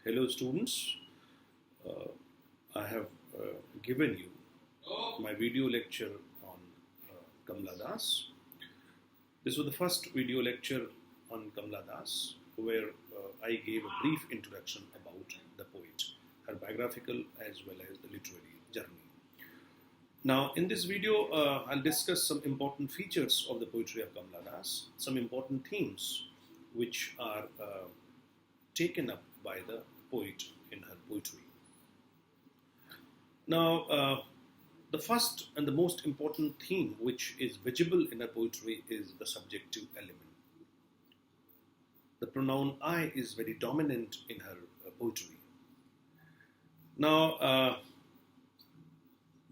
Hello students, I have given you my video lecture on Kamla Das. This was the first video lecture on Kamla Das where I gave a brief introduction about the poet, her biographical as well as the literary journey. Now in this video I'll discuss some important features of the poetry of Kamla Das, some important themes which are taken up by the poet in her poetry. Now, the first and the most important theme which is visible in her poetry is the subjective element. The pronoun I is very dominant in her poetry. Now,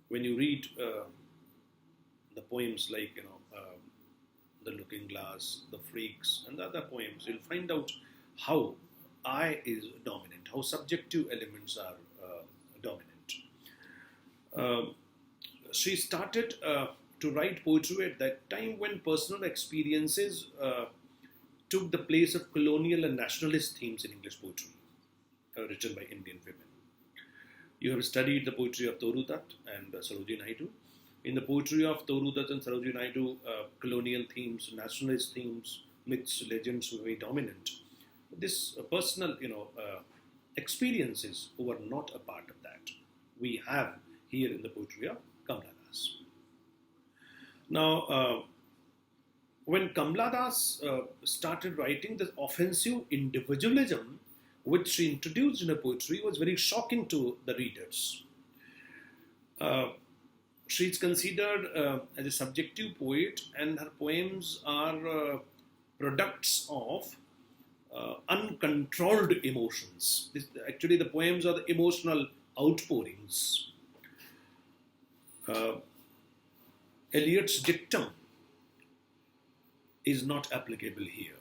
when you read the poems like, The Looking Glass, The Freaks, and the other poems, you'll find out how I is dominant, how subjective elements are dominant. She started to write poetry at that time when personal experiences took the place of colonial and nationalist themes in English poetry, written by Indian women. You have studied the poetry of Toru Dutt and Sarojini Naidu. In the poetry of Toru Dutt and Sarojini Naidu, colonial themes, nationalist themes, myths, legends were very dominant. This personal, experiences were not a part of that. We have here in the poetry of Kamla Das. Now, when Kamla Das started writing, the offensive individualism which she introduced in her poetry was very shocking to the readers. She is considered as a subjective poet, and her poems are products of uncontrolled emotions. Actually, the poems are the emotional outpourings. Eliot's dictum is not applicable here.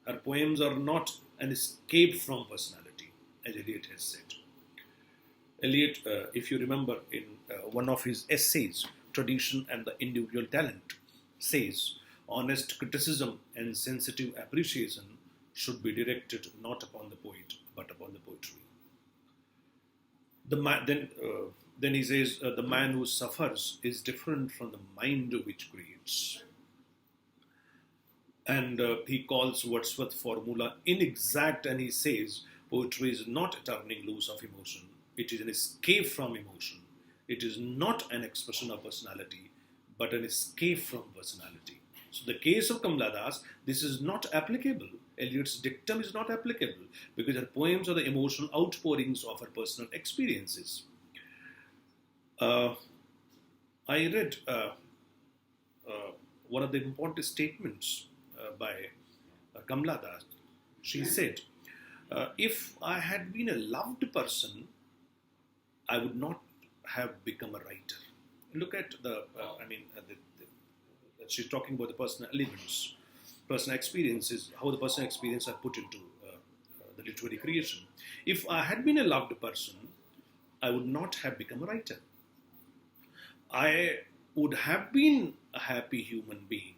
Her poems are not an escape from personality, as Eliot has said. Eliot, if you remember, in one of his essays, Tradition and the Individual Talent, says, honest criticism and sensitive appreciation should be directed not upon the poet, but upon the poetry. Then he says, the man who suffers is different from the mind which creates. And he calls Wordsworth's formula inexact, and he says, poetry is not a turning loose of emotion. It is an escape from emotion. It is not an expression of personality, but an escape from personality. So the case of Kamla Das, this is not applicable. Eliot's dictum is not applicable because her poems are the emotional outpourings of her personal experiences. I read one of the important statements by Kamla Das. She said, if I had been a loved person, I would not have become a writer. Look at she's talking about the personal elements, personal experiences, how the personal experiences are put into the literary creation. If I had been a loved person, I would not have become a writer. I would have been a happy human being.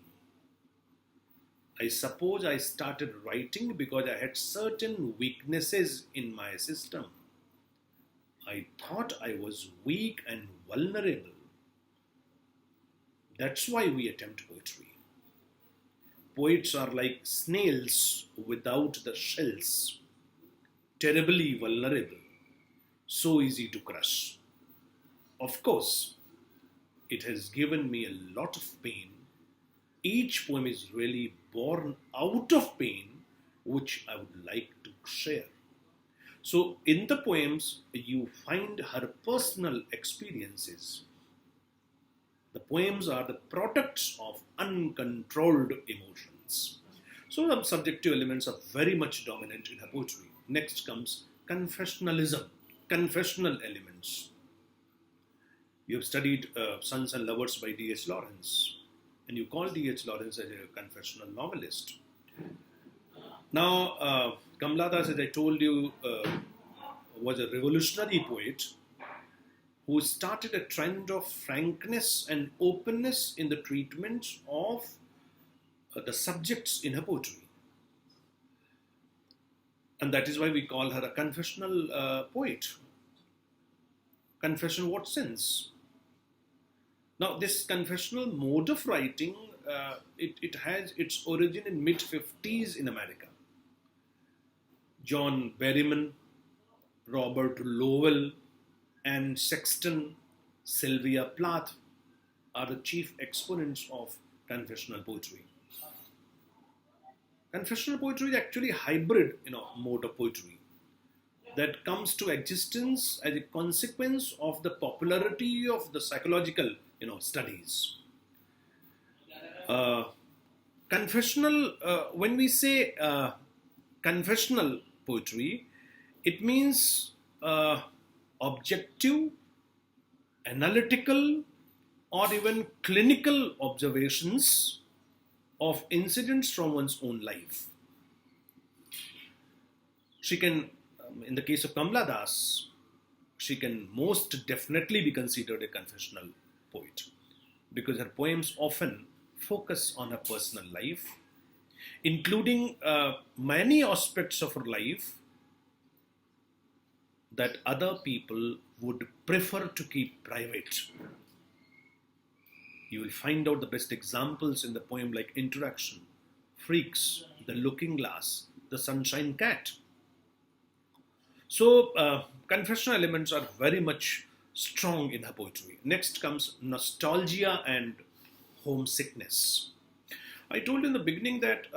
I suppose I started writing because I had certain weaknesses in my system. I thought I was weak and vulnerable. That's why we attempt poetry. Poets are like snails without the shells, terribly vulnerable, so easy to crush. Of course, it has given me a lot of pain. Each poem is really born out of pain, which I would like to share. So in the poems, you find her personal experiences. The poems are the products of uncontrolled emotions. So the subjective elements are very much dominant in her poetry. Next comes confessionalism, confessional elements. You have studied Sons and Lovers by D.H. Lawrence, and you call D.H. Lawrence as a confessional novelist. Now, Kamla Das, as I told you, was a revolutionary poet who started a trend of frankness and openness in the treatment of the subjects in her poetry. And that is why we call her a confessional poet. Confession, what sense? Now, this confessional mode of writing, it has its origin in mid-50s in America. John Berryman, Robert Lowell, Anne Sexton, Sylvia Plath are the chief exponents of confessional poetry. Confessional poetry is actually a hybrid, mode of poetry that comes to existence as a consequence of the popularity of the psychological, studies. Confessional, when we say confessional poetry, it means objective, analytical, or even clinical observations of incidents from one's own life. She can, in the case of Kamla Das, she can most definitely be considered a confessional poet because her poems often focus on her personal life, including many aspects of her life that other people would prefer to keep private. You will find out the best examples in the poem like Interaction, Freaks, The Looking Glass, The Sunshine Cat. So, confessional elements are very much strong in her poetry. Next comes nostalgia and homesickness. I told you in the beginning that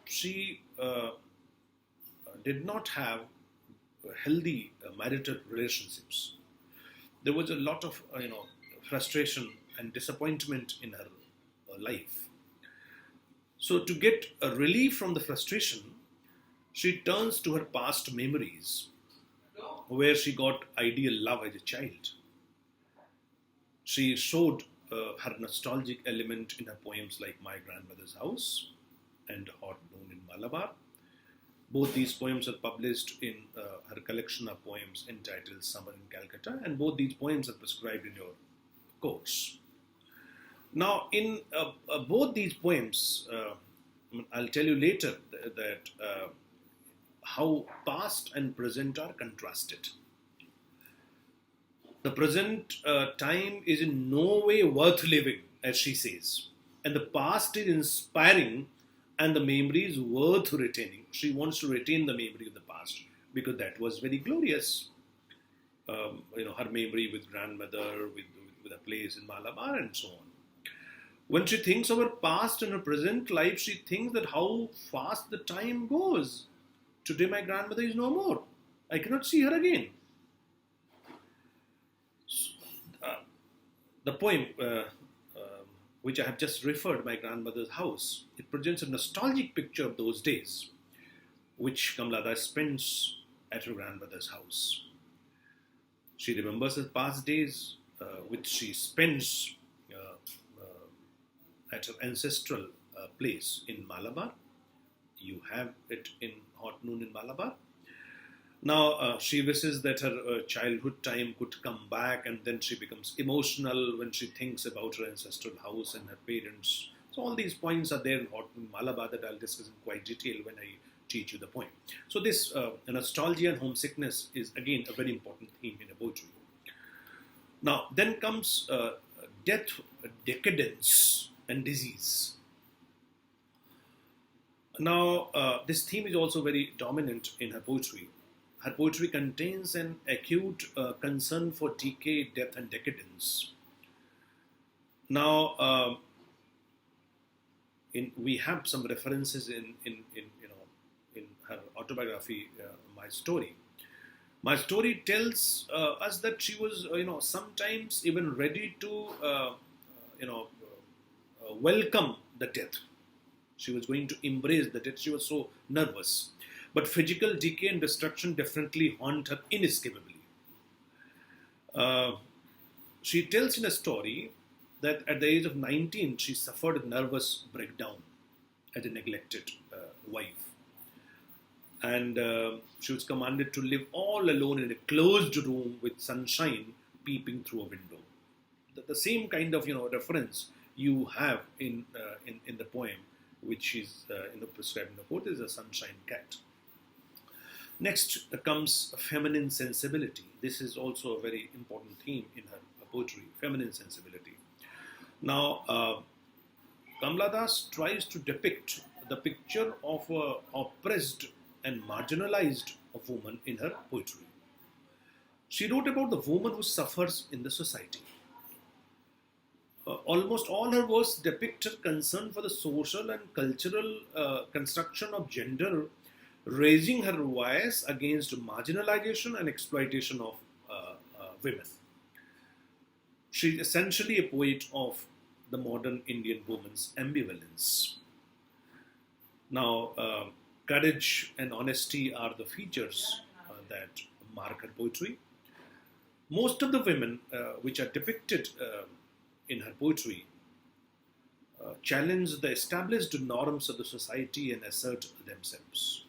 she did not have healthy marital relationships. There was a lot of frustration and disappointment in her life. So to get a relief from the frustration, she turns to her past memories where she got ideal love as a child. She showed her nostalgic element in her poems like My Grandmother's House and Hotnoon in Malabar. Both these poems are published in her collection of poems entitled Summer in Calcutta, and both these poems are prescribed in your course. Now, in both these poems, I'll tell you later that how past and present are contrasted. The present time is in no way worth living, as she says, and the past is inspiring and the memory is worth retaining. She wants to retain the memory of the past because that was very glorious. Her memory with grandmother, with a place in Malabar and so on. When she thinks of her past and her present life, she thinks that how fast the time goes. Today my grandmother is no more. I cannot see her again. The poem which I have just referred, My Grandmother's House, it presents a nostalgic picture of those days, which Kamla spends at her grandmother's house. She remembers her past days, which she spends at her ancestral place in Malabar. You have it in Hotnoon in Malabar. Now, she wishes that her childhood time could come back, and then she becomes emotional when she thinks about her ancestral house and her parents. So all these points are there in Hotnoon, Malabar that I'll discuss in quite detail when I teach you the poem. So this nostalgia and homesickness is again a very important theme in a poetry. Now, then comes death, decadence, and disease. Now, this theme is also very dominant in her poetry. Her poetry contains an acute concern for decay, death, and decadence. Now, we have some references in her autobiography, My Story. My Story tells us that she was, sometimes even ready to, welcome the death. She was going to embrace the death. She was so nervous. But physical decay and destruction definitely haunt her inescapably. She tells in a story that at the age of 19, she suffered a nervous breakdown as a neglected wife. And she was commanded to live all alone in a closed room with sunshine peeping through a window. The same kind of reference you have in the poem, which is prescribed in the quote, is a sunshine cat. Next comes feminine sensibility. This is also a very important theme in her poetry, feminine sensibility. Now, Kamla Das tries to depict the picture of a oppressed and marginalized woman in her poetry. She wrote about the woman who suffers in the society. Almost all her works depict her concern for the social and cultural construction of gender, raising her voice against marginalization and exploitation of women. She is essentially a poet of the modern Indian woman's ambivalence. Now, courage and honesty are the features that mark her poetry. Most of the women which are depicted in her poetry challenge the established norms of the society and assert themselves.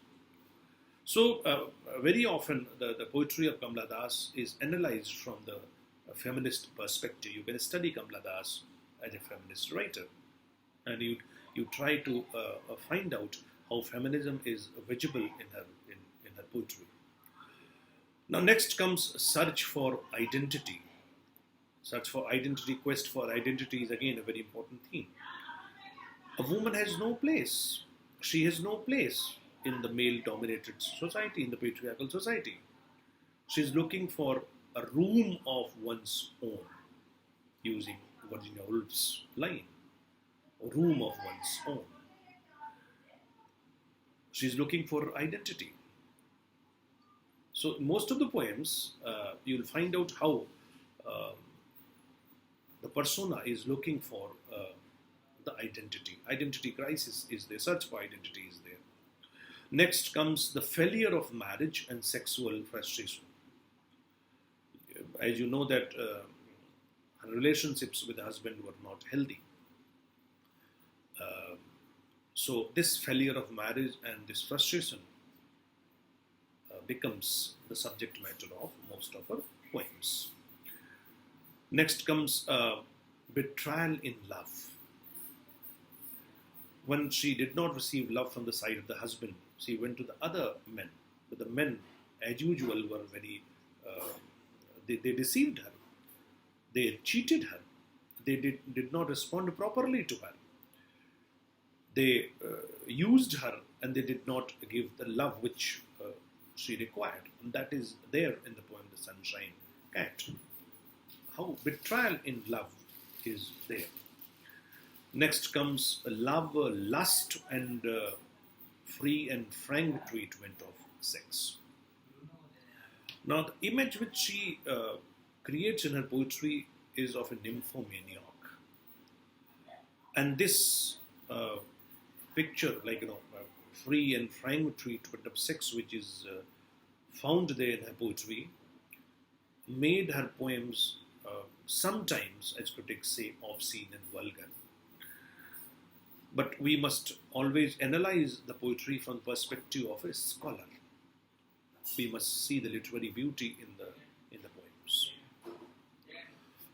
So, very often the poetry of Kamla Das is analyzed from the feminist perspective. You can study Kamla Das as a feminist writer, and you try to find out how feminism is visible in her poetry. Now, next comes search for identity. Search for identity, quest for identity is again a very important theme. A woman has no place. She has no place in the male-dominated society, in the patriarchal society. She's looking for a room of one's own, using Virginia Woolf's line, a room of one's own. She's looking for identity. So most of the poems, you'll find out how the persona is looking for the identity. Identity crisis is there, search for identity is there. Next comes the failure of marriage and sexual frustration. As you know that her relationships with the husband were not healthy. So this failure of marriage and this frustration becomes the subject matter of most of her poems. Next comes betrayal in love. When she did not receive love from the side of the husband, she went to the other men. But the men, as usual, were very, they deceived her. They cheated her. They did not respond properly to her. They used her and they did not give the love which she required. And that is there in the poem The Sunshine Cat. How betrayal in love is there. Next comes love, lust, and free and frank treatment of sex. Now, the image which she creates in her poetry is of a nymphomaniac. And this picture, free and frank treatment of sex, which is found there in her poetry, made her poems sometimes, as critics say, obscene and vulgar. But we must always analyze the poetry from the perspective of a scholar. We must see the literary beauty in the poems.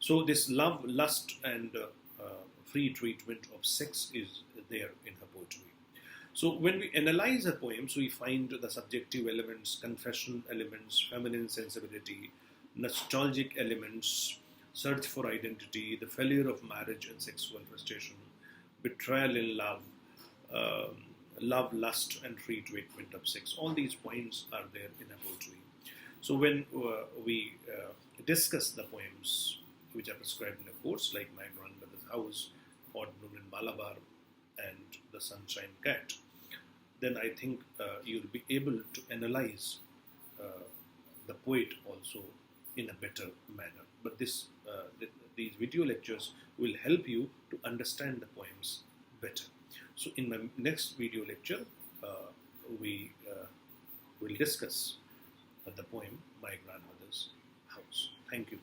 So this love, lust, and free treatment of sex is there in her poetry. So when we analyze her poems, we find the subjective elements, confessional elements, feminine sensibility, nostalgic elements, search for identity, the failure of marriage and sexual frustration, betrayal in love, love, lust, and free treatment of sex. All these points are there in her poetry. So when we discuss the poems which are prescribed in a course like My Grandmother's House, Hotnoon in Malabar, and The Sunshine Cat, then I think you'll be able to analyze the poet also in a better manner. But these video lectures will help you to understand the poems better. So in my next video lecture, we will discuss the poem My Grandmother's House. Thank you.